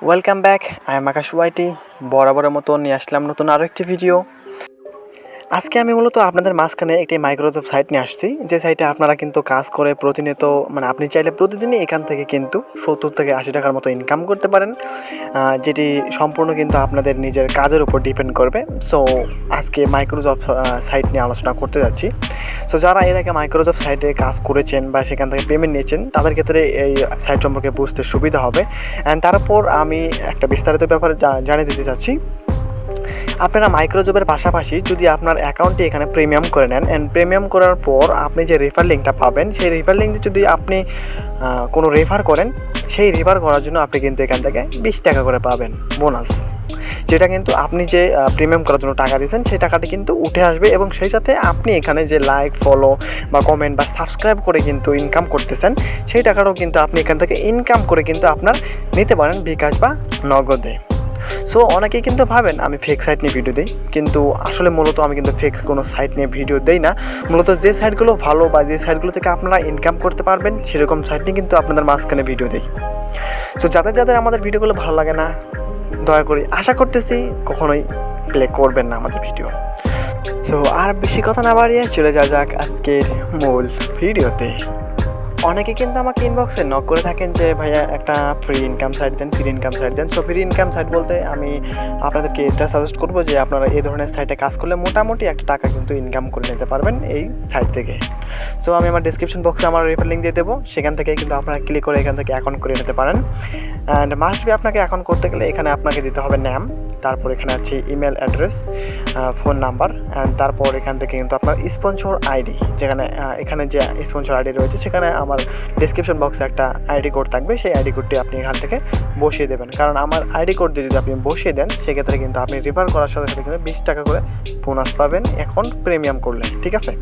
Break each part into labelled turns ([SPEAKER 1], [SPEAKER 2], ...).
[SPEAKER 1] Welcome back. I am আকাশ ওয়াইটি। বরাবরের মতো নিয়ে আসলাম নতুন আরও একটি ভিডিও। আজকে আমি মূলত আপনাদের মাঝখানে একটি মাইক্রোসফট সাইট নিয়ে আসছি, যে সাইটে আপনারা কিন্তু কাজ করে প্রতিনিয়ত আপনি চাইলে প্রতিদিনই এখান থেকে কিন্তু 70 থেকে 80 টাকার মতো ইনকাম করতে পারেন, যেটি সম্পূর্ণ কিন্তু আপনাদের নিজের কাজের উপর ডিপেন্ড করবে। সো আজকে মাইক্রোসফট সাইট নিয়ে আলোচনা করতে যাচ্ছি। সো যারা এর আগে মাইক্রোসফট সাইটে কাজ করেছেন বা সেখান থেকে পেমেন্ট নিয়েছেন, তাদের ক্ষেত্রে এই সাইট সম্পর্কে বুঝতে সুবিধা হবে। অ্যান্ড তারপর আমি একটা বিস্তারিত ব্যাপারে জানিয়ে দিতে চাচ্ছি। আপনারা মাইক্রোজবের পাশাপাশি যদি আপনার অ্যাকাউন্টটি এখানে প্রিমিয়াম করে নেন, অ্যান্ড প্রিমিয়াম করার পর আপনি যে রেফার লিঙ্কটা পাবেন, সেই রেফার লিঙ্কটি যদি আপনি কোনো রেফার করেন, সেই রেফার করার জন্য আপনি কিন্তু এখান থেকে 20 টাকা করে পাবেন বোনাস, যেটা কিন্তু আপনি যে প্রিমিয়াম করার জন্য টাকা দিয়েছেন সেই টাকাটি কিন্তু উঠে আসবে। এবং সেই সাথে আপনি এখানে যে লাইক, ফলো বা কমেন্ট বা সাবস্ক্রাইব করে কিন্তু ইনকাম করতেছেন, সেই টাকাটাও কিন্তু আপনি এখান থেকে ইনকাম করে কিন্তু আপনার নিতে পারেন বিকাশ বা নগদে। সো অনেকেই কিন্তু ভাবেন আমি ফেক সাইট নিয়ে ভিডিও দিই, কিন্তু আসলে মূলত আমি কিন্তু ফেক কোনো সাইট নিয়ে ভিডিও দেই না। মূলত যে সাইটগুলো ভালো বা যে সাইটগুলো থেকে আপনারা ইনকাম করতে পারবেন, সেরকম সাইট নিয়ে কিন্তু আপনাদের মাঝখানে ভিডিও দিই। সো যাদের আমাদের ভিডিওগুলো ভালো লাগে না, দয়া করে আশা করতেছি কখনোই প্লে করবেন না আমাদের ভিডিও। সো আর বেশি কথা না বাড়িয়ে চলে যাক আজকের মূল ভিডিওতে। অনেকে কিন্তু আমাকে ইনবক্সে নক করে থাকেন যে ভাইয়া একটা ফ্রি ইনকাম সাইট দেন। সো ফ্রি ইনকাম সাইট বলতে আমি আপনাদেরকে এটা সাজেস্ট করবো যে আপনারা এই ধরনের সাইটে কাজ করলে মোটামুটি একটা টাকা কিন্তু ইনকাম করে নিতে পারবেন এই সাইট থেকে। সো আমি আমার ডিসক্রিপশন বক্সে আমার রেফার লিঙ্ক দিয়ে দেবো, সেখান থেকে কিন্তু আপনারা ক্লিক করে এখান থেকে অ্যাকাউন্ট করে নিতে পারেন। অ্যান্ড মাস্ট বি আপনাকে অ্যাকাউন্ট করতে গেলে এখানে আপনাকে দিতে হবে নাম, তারপর এখানে আছে email address, phone number, and তারপর এখান থেকে কিন্তু আপনার স্পন্সর আইডি, যেখানে এখানে যে স্পন্সর আইডি রয়েছে সেখানে আমার ডিসক্রিপশন বক্সে একটা আইডি কোড থাকবে, সেই আইডি কোডটি আপনি এখান থেকে বসিয়ে দেবেন। কারণ আমার আইডি কোড দিয়ে যদি আপনি বসিয়ে দেন, সেক্ষেত্রে কিন্তু আপনি রেফার করার সাথে সাথে কিন্তু 20 টাকা করে বোনাস পাবেন এখন প্রিমিয়াম করলে, ঠিক আছে?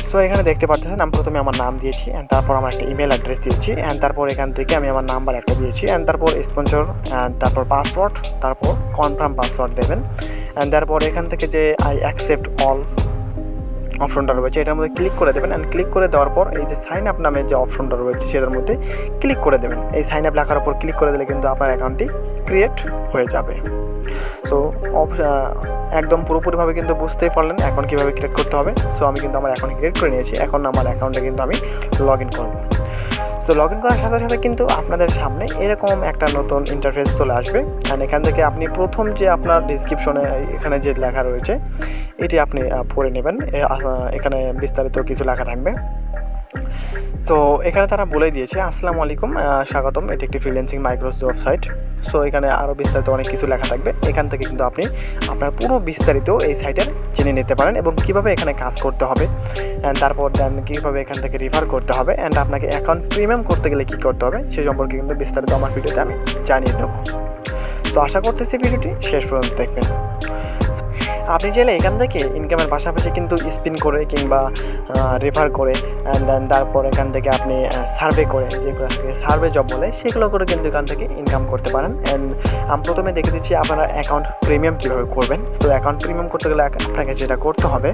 [SPEAKER 1] সো এখানে দেখতে পাচ্ছেন আমি প্রথমে আমার নাম দিয়েছি, অ্যান্ড তারপর আমার একটা ইমেল অ্যাড্রেস দিয়েছি, অ্যান্ড তারপর এখান থেকে আমি আমার নাম্বার একটা দিয়েছি, অ্যান্ড তারপর স্পন্সর, অ্যান্ড তারপর পাসওয়ার্ড, তারপর কনফার্ম পাসওয়ার্ড দেবেন। অ্যান্ড তারপর এখান থেকে যে আই অ্যাকসেপ্ট অল অপশনটা রয়েছে এটার মধ্যে ক্লিক করে দেবেন। অ্যান্ড ক্লিক করে দেওয়ার পর এই যে সাইন আপ নামে যে অপশনটা রয়েছে সেটার মধ্যে ক্লিক করে দেবেন। এই সাইন আপ লেখার উপর ক্লিক করে দিলে কিন্তু আপনার অ্যাকাউন্টটি ক্রিয়েট হয়ে যাবে। সো একদম পুরোপুরিভাবে কিন্তু বুঝতেই পারলেন এখন কীভাবে ক্রিয়েট করতে হবে। সো আমি কিন্তু আমার অ্যাকাউন্ট ক্রিয়েট করে নিয়েছি, এখন আমার অ্যাকাউন্টে কিন্তু আমি লগ ইন করবো। সো লগ ইন করার সাথে সাথে কিন্তু আপনাদের সামনে এরকম একটা নতুন ইন্টারফেস চলে আসবে। অ্যান্ড এখান থেকে আপনি প্রথম যে আপনার ডিসক্রিপশনে এখানে যে লেখা রয়েছে এটি আপনি পড়ে নেবেন। এখানে বিস্তারিত কিছু লেখা থাকবে। তো এখানে তারা বলে দিয়েছে আসসালামু আলাইকুম, স্বাগতম, এটি একটি ফ্রিল্যান্সিং মাইক্রোসফট সাইট। সো এখানে আরও বিস্তারিত অনেক কিছু লেখা থাকবে, এখান থেকে কিন্তু আপনি আপনার পুরো বিস্তারিত এই সাইটের জেনে নিতে পারেন এবং কীভাবে এখানে কাজ করতে হবে, অ্যান্ড তারপর দেন কীভাবে এখান থেকে রেফার করতে হবে, অ্যান্ড আপনাকে অ্যাকাউন্ট প্রিমিয়াম করতে গেলে কী করতে হবে সে সম্পর্কে কিন্তু বিস্তারিত আমার ভিডিওতে আমি জানিয়ে দেবো। সো আশা করতেছি ভিডিওটি শেষ পর্যন্ত দেখবেন। আপনি চাইলে এখান থেকে ইনকামের পাশাপাশি কিন্তু স্পিন করে কিংবা রেফার করে, অ্যান্ড দেন তারপর এখান থেকে আপনি সার্ভে করে, যেগুলো সার্ভে জব বলে সেগুলো করে কিন্তু এখান থেকে ইনকাম করতে পারেন। অ্যান্ড আমি প্রথমে দেখে দিচ্ছি আপনারা অ্যাকাউন্ট প্রিমিয়াম কীভাবে করবেন। তো অ্যাকাউন্ট প্রিমিয়াম করতে গেলে আপনাকে যেটা করতে হবে,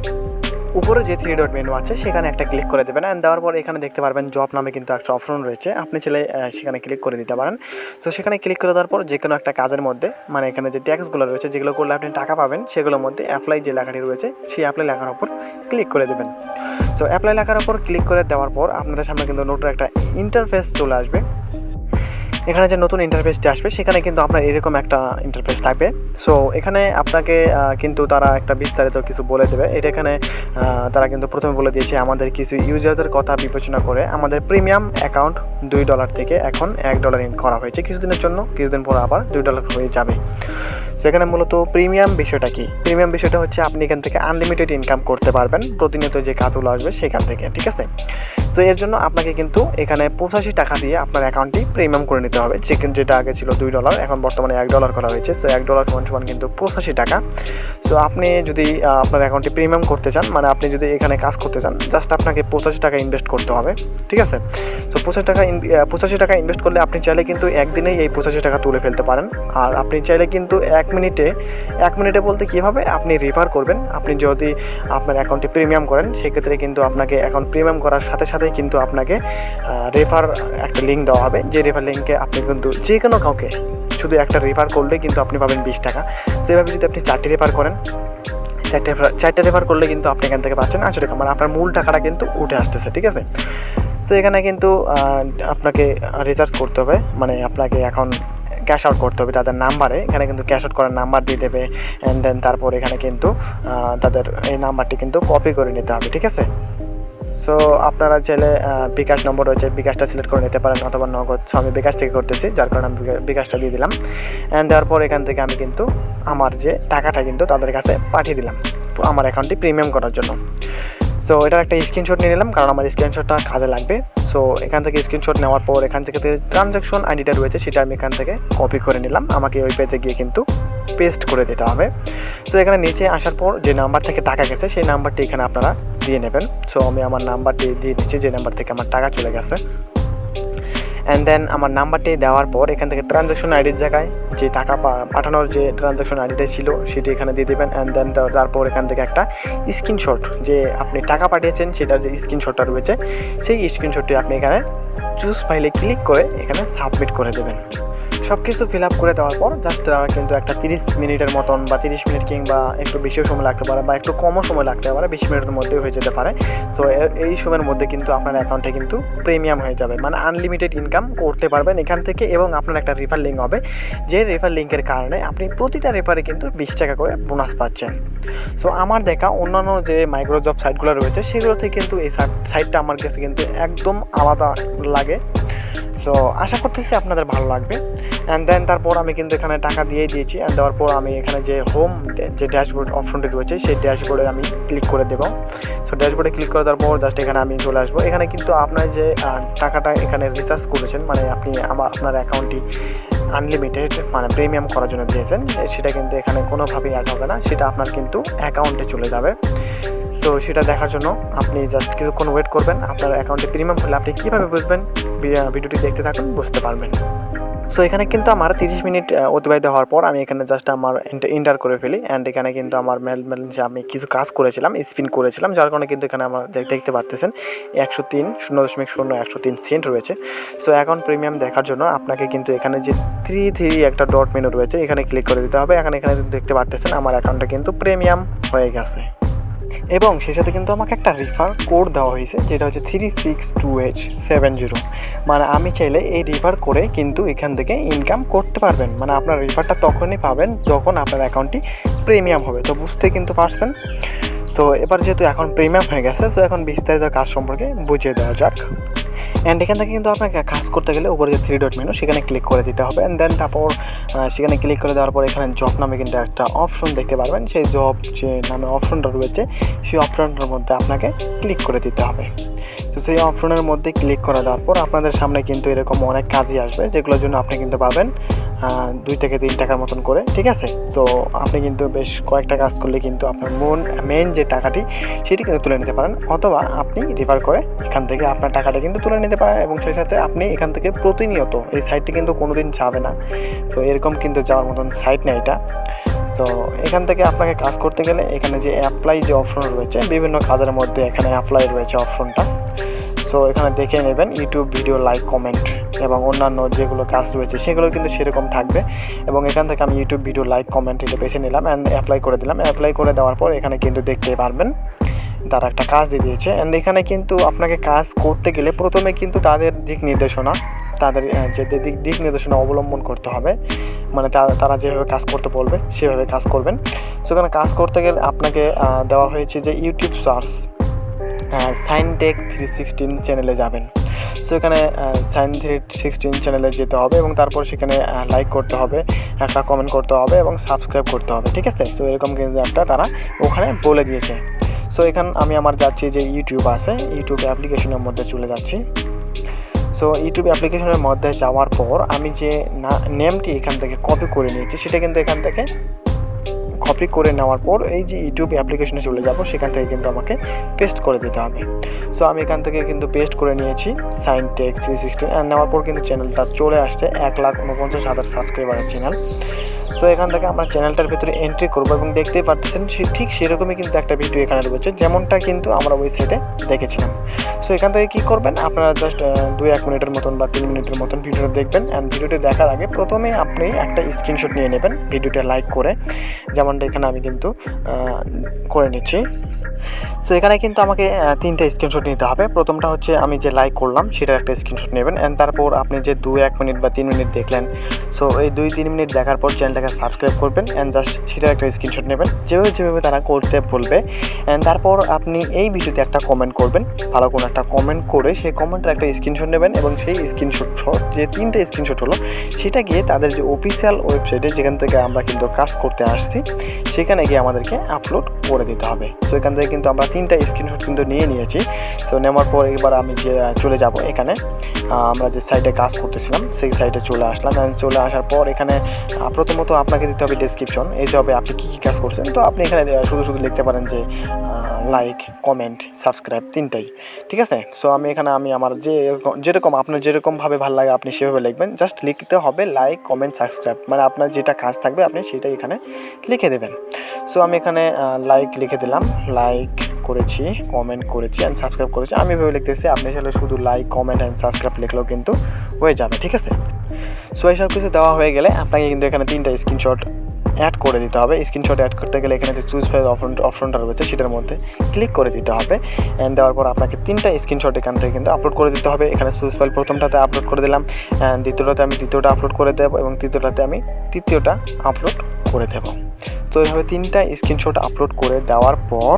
[SPEAKER 1] উপরে যে 3 ডট মেনু আছে সেখানে একটা ক্লিক করে দেবেন। অ্যান্ড দেওয়ার পর এখানে দেখতে পারবেন জব নামে কিন্তু একটা অপশন রয়েছে, আপনি চাইলে সেখানে ক্লিক করে দিতে পারেন। সো সেখানে ক্লিক করে দেওয়ার পর যে কোনো একটা কাজের মধ্যে, এখানে যে ট্যাক্সগুলো রয়েছে যেগুলো করলে আপনি টাকা পাবেন, সেগুলোর মধ্যে অ্যাপ্লাই যে লেখাটি রয়েছে সেই অ্যাপ্লাই লেখার উপর ক্লিক করে দেবেন। সো অ্যাপ্লাই লেখার উপর ক্লিক করে দেওয়ার পর আপনাদের সামনে কিন্তু নতুন একটা ইন্টারফেস চলে আসবে। এখানে যে নতুন ইন্টারফেসটি আসবে সেখানে কিন্তু আপনার এরকম একটা ইন্টারফেস থাকবে। সো এখানে আপনাকে কিন্তু তারা একটা বিস্তারিত কিছু বলে দেবে। এখানে তারা কিন্তু প্রথমে বলে দিয়েছে আমাদের কিছু ইউজারদের কথা বিবেচনা করে আমাদের প্রিমিয়াম অ্যাকাউন্ট $2 থেকে এখন $1 করা হয়েছে কিছুদিনের জন্য, কিছুদিন পর আবার $2 হয়ে যাবে। সেখানে মূলত প্রিমিয়াম বিষয়টা কি? প্রিমিয়াম বিষয়টা হচ্ছে আপনি এখান থেকে আনলিমিটেড ইনকাম করতে পারবেন প্রতিনিয়ত যে কাজগুলো আসবে সেখান থেকে, ঠিক আছে? সো এর জন্য আপনাকে কিন্তু এখানে 85 টাকা দিয়ে আপনার অ্যাকাউন্টটি প্রিমিয়াম করে নিতে হবে। যেটা আগে ছিল $2, এখন বর্তমানে $1 করা হয়েছে। সো $1 সমান কিন্তু 85 টাকা। সো আপনি যদি আপনার অ্যাকাউন্টটি প্রিমিয়াম করতে চান, আপনি যদি এখানে কাজ করতে চান, জাস্ট আপনাকে 85 টাকা ইনভেস্ট করতে হবে, ঠিক আছে? সো 85 টাকা ইনভেস্ট করলে আপনি চাইলে কিন্তু একদিনেই এই 85 টাকা তুলে ফেলতে পারেন। আর আপনি চাইলে কিন্তু এক মিনিটে বলতে কীভাবে আপনি রেফার করবেন, আপনি যদি আপনার অ্যাকাউন্টটি প্রিমিয়াম করেন সেক্ষেত্রে কিন্তু আপনাকে অ্যাকাউন্ট প্রিমিয়াম করার সাথে সাথেই কিন্তু আপনাকে রেফার একটা লিঙ্ক দেওয়া হবে, যে রেফার লিঙ্কে আপনি কিন্তু যে কোনো কাউকে শুধু একটা রেফার করলে কিন্তু আপনি পাবেন 20 টাকা। তো এভাবে যদি আপনি 4টি রেফার করেন, 4টে রেফার করলে কিন্তু আপনি এখান থেকে পাচ্ছেন 80 টাকা, মানে আপনার মূল টাকাটা কিন্তু উঠে আসতেছে, ঠিক আছে। তো এখানে কিন্তু আপনাকে রিচার্জ করতে হবে, মানে আপনাকে এখন ক্যাশ আউট করতে হবে তাদের নাম্বারে। এখানে কিন্তু ক্যাশ আউট করার নাম্বার দিয়ে দেবে, অ্যান্ড দেন তারপর এখানে কিন্তু তাদের এই নাম্বারটি কিন্তু কপি করে নিতে হবে, ঠিক আছে। সো আপনারা চাইলে বিকাশ নম্বর রয়েছে, বিকাশটা সিলেক্ট করে নিতে পারেন অথবা নগদ। সো আমি বিকাশ থেকে করতেছি, যার কারণে আমি বিকাশটা দিয়ে দিলাম। অ্যান্ড দেওয়ার পর এখান থেকে আমি কিন্তু আমার যে টাকাটা কিন্তু তাদের কাছে পাঠিয়ে দিলাম আমার অ্যাকাউন্টটি প্রিমিয়াম করার জন্য। সো এটার একটা স্ক্রিনশট নিয়ে নিলাম, কারণ আমার স্ক্রিনশটটা কাজে লাগবে। সো এখান থেকে স্ক্রিনশট নেওয়ার পর এখান থেকে ট্রানজ্যাকশন আইডিটা রয়েছে সেটা আমি এখান থেকে কপি করে নিলাম। আমাকে ওই পেজে গিয়ে কিন্তু পেস্ট করে দিতে হবে। সো এখানে নিচে আসার পর যে নাম্বার থেকে টাকা গেছে সেই নাম্বারটি এখানে আপনারা দিয়ে নেবেন। সো আমি আমার নাম্বারটি দিয়ে দিচ্ছি, যে নাম্বার থেকে আমার টাকা চলে গেছে। অ্যান্ড দেন আমার নাম্বারটি দেওয়ার পর এখান থেকে ট্রানজ্যাকশন আইডির জায়গায় যে টাকা পাঠানোর যে ট্রানজ্যাকশন আইডিটা ছিল সেটি এখানে দিয়ে দেবেন। অ্যান্ড দেন তারপর এখান থেকে একটা স্ক্রিনশট, যে আপনি টাকা পাঠিয়েছেন সেটার যে স্ক্রিনশটটা রয়েছে সেই স্ক্রিনশটটি আপনি এখানে চুজ ফাইলে ক্লিক করে এখানে সাবমিট করে দেবেন। সব কিছু ফিল আপ করে দেওয়ার পর জাস্ট কিন্তু একটা 30 মিনিটের মতন বা 30 মিনিট কিংবা একটু বেশিও সময় লাগতে পারে বা একটু কমও সময় লাগতে পারে, 20 মিনিটের মধ্যেও হয়ে যেতে পারে। সো এই সময়ের মধ্যে কিন্তু আপনার অ্যাকাউন্টে কিন্তু প্রিমিয়াম হয়ে যাবে, মানে আনলিমিটেড ইনকাম করতে পারবেন এখান থেকে। এবং আপনার একটা রেফার লিঙ্ক হবে, যে রেফার লিঙ্কের কারণে আপনি প্রতিটা রেফারে কিন্তু 20 টাকা করে বোনাস পাচ্ছেন। সো আমার দেখা অন্যান্য যে মাইক্রোজব সাইটগুলো রয়েছে সেগুলো থেকে কিন্তু এই সাইটটা আমার কাছে কিন্তু একদম আলাদা লাগে। সো আশা করতেছি আপনাদের ভালো লাগবে। অ্যান্ড দেন তারপর আমি কিন্তু এখানে টাকা দিয়েই দিয়েছি। অ্যান্ড দেওয়ার পর আমি এখানে যে হোম যে ড্যাশবোর্ড অপশনটি রয়েছে সেই ড্যাশবোর্ডে আমি ক্লিক করে দেবো। সো ড্যাশবোর্ডে ক্লিক করে দেওয়ার পর জাস্ট এখানে আমি চলে আসবো। এখানে কিন্তু আপনার যে টাকাটা এখানে রিচার্জ করেছেন, মানে আপনি আপনার অ্যাকাউন্টটি আনলিমিটেড মানে প্রিমিয়াম করার জন্য দিয়েছেন, সেটা কিন্তু এখানে কোনোভাবেই অ্যাড হবে না, সেটা আপনার কিন্তু অ্যাকাউন্টে চলে যাবে। সো সেটা দেখার জন্য আপনি জাস্ট কিছুক্ষণ ওয়েট করবেন। আপনার অ্যাকাউন্টে প্রিমিয়াম হলে আপনি কীভাবে বুঝবেন, ভিডিওটি দেখতে থাকুন, বুঝতে পারবেন। সো এখানে কিন্তু আমার 30 মিনিট অতিবাহিত হওয়ার পর আমি এখানে জাস্ট আমার এন্টার করে ফেলি। অ্যান্ড এখানে কিন্তু আমার ব্যালেন্সে আমি কিছু কাজ করেছিলাম, স্পিন করেছিলাম, যার কারণে কিন্তু এখানে আমার দেখতে পারতেছেন 103.0103 সেন্ট রয়েছে। সো এখন প্রিমিয়াম দেখার জন্য আপনাকে কিন্তু এখানে যে 3 একটা ডট মেনু রয়েছে এখানে ক্লিক করে দিতে হবে। এখানে দেখতে পারতেছেন আমার অ্যাকাউন্টটা কিন্তু প্রিমিয়াম হয়ে গেছে। এবং সেই সাথে কিন্তু আমাকে একটা রিফার কোড দেওয়া হয়েছে, যেটা হচ্ছে 362870। মানে আমি চাইলে এই রিফার করে কিন্তু এখান থেকে ইনকাম করতে পারবেন। মানে আপনার রিফারটা তখনই পাবেন যখন আপনার অ্যাকাউন্টটি প্রিমিয়াম হবে। তো বুঝতে কিন্তু পারছেন। সো এবার যেহেতু এখন প্রিমিয়াম হয়ে গেছে, সো এখন বিস্তারিত কাজ সম্পর্কে বুঝিয়ে দেওয়া যাক। অ্যান্ড এখান থেকে কিন্তু আপনাকে কাজ করতে গেলে উপরে যে 3 ডট মেনু সেখানে ক্লিক করে দিতে হবে। অ্যান্ড দেন তারপর সেখানে ক্লিক করে দেওয়ার পর এখানে জব নামে কিন্তু একটা অপশন দেখতে পারবেন। সেই জব যে নামে অপশনটা রয়েছে সেই অপশনটার মধ্যে আপনাকে ক্লিক করে দিতে হবে। তো সেই অপশনের মধ্যে ক্লিক করে দেওয়ার পর আপনাদের সামনে কিন্তু এরকম অনেক কাজই আসবে, যেগুলোর জন্য আপনি কিন্তু পাবেন 2 থেকে 3 টাকার মতন করে, ঠিক আছে। সো আপনি কিন্তু বেশ কয়েকটা কাজ করলে কিন্তু আপনার মেন যে টাকাটি সেটি কিন্তু তুলে নিতে পারেন, অথবা আপনি রেফার করে এখান থেকে আপনার টাকাটা কিন্তু তুলে নিতে পারেন। এবং সেই সাথে আপনি এখান থেকে প্রতিনিয়ত এই সাইটটি কিন্তু কোনোদিন যাবে না। সো এরকম কিন্তু যাওয়ার মতন সাইট না এটা। সো এখান থেকে আপনাকে কাজ করতে গেলে এখানে যে অ্যাপ্লাই যে অপশন রয়েছে, বিভিন্ন কাজের মধ্যে এখানে অ্যাপ্লাই রয়েছে অপশনটা। সো এখানে দেখে নেবেন ইউটিউব ভিডিও, লাইক, কমেন্ট এবং অন্যান্য যেগুলো কাজ রয়েছে সেগুলো কিন্তু সেরকম থাকবে। এবং এখান থেকে আমি ইউটিউব ভিডিও, লাইক, কমেন্ট এটা বেছে নিলাম অ্যান্ড অ্যাপ্লাই করে দিলাম। অ্যাপ্লাই করে দেওয়ার পর এখানে কিন্তু দেখতে পারবেন তারা একটা কাজ দিয়ে দিয়েছে। অ্যান্ড এখানে কিন্তু আপনাকে কাজ করতে গেলে প্রথমে কিন্তু তাদের দিক নির্দেশনা অবলম্বন করতে হবে। মানে তারা যেভাবে কাজ করতে বলবে সেভাবে কাজ করবেন। সেখানে কাজ করতে গেলে আপনাকে দেওয়া হয়েছে যে ইউটিউব সার্চ সাইনটেক 316 চ্যানেলে যাবেন। সো এখানে সাইন 316 চ্যানেলে যেতে হবে এবং তারপর সেখানে লাইক করতে হবে, একটা কমেন্ট করতে হবে এবং সাবস্ক্রাইব করতে হবে, ঠিক আছে। সো এরকম কিন্তু একটা তারা ওখানে বলে দিয়েছে। সো এখানে আমি আমার যাচ্ছি যে ইউটিউব আছে, ইউটিউব অ্যাপ্লিকেশনের মধ্যে চলে যাচ্ছি। সো ইউটিউব অ্যাপ্লিকেশনের মধ্যে যাওয়ার পর আমি যে নেমটি এখান থেকে কপি করে নিয়েছি সেটা কিন্তু এখান থেকে কপি করে নেওয়ার পর এই যে ইউটিউব অ্যাপ্লিকেশনে চলে যাব, সেখান থেকে কিন্তু আমাকে পেস্ট করে দিতে হবে। সো আমি এখান থেকে কিন্তু পেস্ট করে নিয়েছি সাইনটেক 316 নেওয়ার পর কিন্তু চ্যানেলটা চলে আসছে 1,49,000 সাবস্ক্রাইবারের চ্যানেল। সো এখান থেকে আমরা চ্যানেলটার ভিতরে এন্ট্রি করবো এবং দেখতেই পারতেছেন ঠিক সেরকমই কিন্তু একটা ভিডিও এখানে রয়েছে, যেমনটা কিন্তু আমরা ওই সাইডে দেখেছিলাম। সো এখান থেকে কী করবেন, আপনারা জাস্ট 2-1 মিনিটের মতন বা 3 মিনিটের মতন ভিডিওটা দেখবেন। অ্যান্ড ভিডিওটি দেখার আগে প্রথমেই আপনি একটা স্ক্রিনশট নিয়ে নেবেন ভিডিওটা লাইক করে, যেমনটা এখানে আমি কিন্তু করে নিচ্ছি। সো এখানে কিন্তু আমাকে 3টা স্ক্রিনশট নিতে হবে। প্রথমটা হচ্ছে আমি যে লাইক করলাম সেটার একটা স্ক্রিনশট নেবেন, অ্যান্ড তারপর আপনি যে 2-1 মিনিট বা 3 মিনিট দেখলেন, সো এই 2-3 মিনিট দেখার পর চ্যানেলটাকে সাবস্ক্রাইব করবেন, অ্যান্ড জাস্ট সেটার একটা স্ক্রিনশট নেবেন যেভাবে তারা করতে বলবে। অ্যান্ড তারপর আপনি এই ভিডিওতে একটা কমেন্ট করবেন, ভালো কোনো একটা কমেন্ট করে সেই কমেন্টের একটা স্ক্রিনশট নেবেন, এবং সেই স্ক্রিনশট যে 3টা স্ক্রিনশট হলো সেটা গিয়ে তাদের যে অফিসিয়াল ওয়েবসাইটে যেখান থেকে আমরা কিন্তু কাজ করতে আসছি সেখানে গিয়ে আমাদেরকে আপলোড করে দিতে হবে। সো এখান থেকে কিন্তু আমরা 3টা স্ক্রিনশট কিন্তু নিয়েছি। সো নেওয়ার পর এবার আমি যে চলে যাব এখানে আমরা যে সাইটে কাজ করতেছিলাম সেই সাইটে চলে আসলাম। চলে আসার পর এখানে প্রথমত আপনাকে দিতে হবে ডেসক্রিপশন, এই জবে আপনি কী কী কাজ করছেন। তো আপনি এখানে শুধু লিখতে পারেন যে লাইক, কমেন্ট, সাবস্ক্রাইব, 3টাই, ঠিক আছে। সো আমি এখানে আমার যেরকম আপনার যেরকমভাবে ভালো লাগে আপনি সেভাবে লিখবেন, জাস্ট লিখতে হবে লাইক, কমেন্ট, সাবস্ক্রাইব, মানে আপনার যেটা কাজ থাকবে আপনি সেটাই এখানে লিখে দেবেন। সো আমি এখানে লাইক লিখে দিলাম, লাইক করেছি, কমেন্ট করেছি অ্যান্ড সাবস্ক্রাইব করেছি। আমি এভাবে লিখতেছি, আপনি চাইলে শুধু লাইক, কমেন্ট অ্যান্ড সাবস্ক্রাইব লিখলেও কিন্তু হয়ে যাবে, ঠিক আছে। সো এইসব কিছু দেওয়া হয়ে গেলে আপনাকে কিন্তু এখানে 3টা স্ক্রিনশট অ্যাড করে দিতে হবে। স্ক্রিনশট অ্যাড করতে গেলে এখানে যে চুজ ফাইল অপশনটা রয়েছে সেটার মধ্যে ক্লিক করে দিতে হবে, অ্যান্ড দেওয়ার পর আপনাকে 3টা স্ক্রিনশট এখান থেকে কিন্তু আপলোড করে দিতে হবে। এখানে চুজ ফাইল প্রথমটাতে আপলোড করে দিলাম, অ্যান্ড দ্বিতীয়টাতে আমি দ্বিতীয়টা আপলোড করে দেবো, এবং তৃতীয়টাতে আমি তৃতীয়টা আপলোড করে দেবো। তো এইভাবে 3টা স্ক্রিনশট আপলোড করে দেওয়ার পর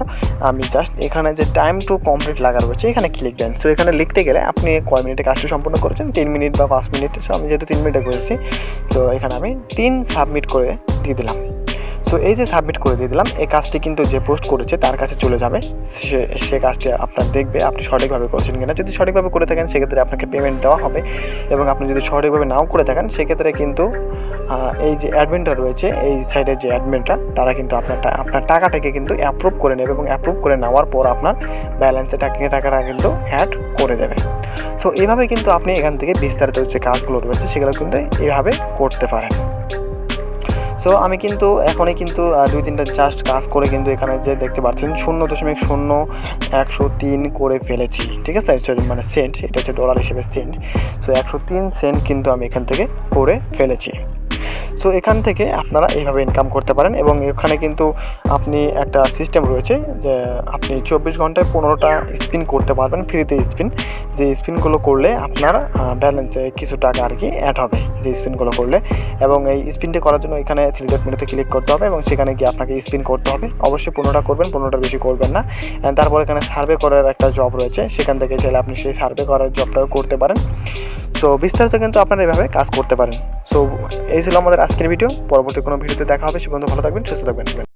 [SPEAKER 1] আমি জাস্ট এখানে যে টাইম টু কমপ্লিট লাগা রয়েছে এখানে ক্লিক দেন। সো এখানে লিখতে গেলে আপনি কয় মিনিটে কাজটি সম্পূর্ণ করেছেন, 3 মিনিট বা 5 মিনিট। সো আমি যেহেতু 3 মিনিটে করেছি, সো এখানে আমি 3 সাবমিট করে দিয়ে দিলাম। সো এই যে সাবমিট করে দিয়ে দিলাম, এই কাজটি কিন্তু যে পোস্ট করেছে তার কাছে চলে যাবে, সে কাজটি আপনার দেখবে আপনি সঠিকভাবে করেছেন কিনা। যদি সঠিকভাবে করে থাকেন সেক্ষেত্রে আপনাকে পেমেন্ট দেওয়া হবে, এবং আপনি যদি সঠিকভাবে নাও করে থাকেন সেক্ষেত্রে কিন্তু এই যে অ্যাডমিনটা রয়েছে, এই সাইডের যে অ্যাডমিনটা, তারা কিন্তু আপনার টাকাটাকে কিন্তু অ্যাপ্রুভ করে নেবে, এবং অ্যাপ্রুভ করে নেওয়ার পর আপনার ব্যালেন্সে টাকাটা কিন্তু অ্যাড করে দেবে। সো এইভাবে কিন্তু আপনি এখান থেকে বিস্তারিত যে কাজগুলো রয়েছে সেগুলো কিন্তু এইভাবে করতে পারেন। সো আমি কিন্তু এখনই কিন্তু 2-3টা জাস্ট কাজ করে কিন্তু এখানে যে দেখতে পাচ্ছেন 0.0103 করে ফেলেছি, ঠিক আছে। মানে সেন্ট, এটা হচ্ছে ডলার হিসেবে সেন্ট। সো 103 সেন্ট কিন্তু আমি এখান থেকে করে ফেলেছি। সো এখান থেকে আপনারা এইভাবে ইনকাম করতে পারেন, এবং এখানে কিন্তু আপনি একটা সিস্টেম রয়েছে যে আপনি 24 ঘন্টায় 15টা স্পিন করতে পারবেন, ফ্রিতে স্পিন। যে স্পিনগুলো করলে আপনার ব্যালেন্সে কিছু টাকা আর কি অ্যাড হবে যে স্পিনগুলো করলে, এবং এই স্পিনটি করার জন্য এখানে 3 ডট মেনুতে ক্লিক করতে হবে, এবং সেখানে গিয়ে আপনাকে স্পিন করতে হবে। অবশ্যই 15টা করবেন, 15টার বেশি করবেন না। তারপর এখানে সার্ভে করার একটা জব রয়েছে, সেখান থেকে চাইলে আপনি সেই সার্ভে করার জবটাও করতে পারেন। সো বিস্তারিত কিন্তু আপনারা এভাবে কাজ করতে পারেন। সো এই ছিল আমাদের আজকের ভিডিও। পরবর্তী কোনো ভিডিওতে দেখা হবে। সে পর্যন্ত ভালো থাকবেন, সুস্থ থাকবেন।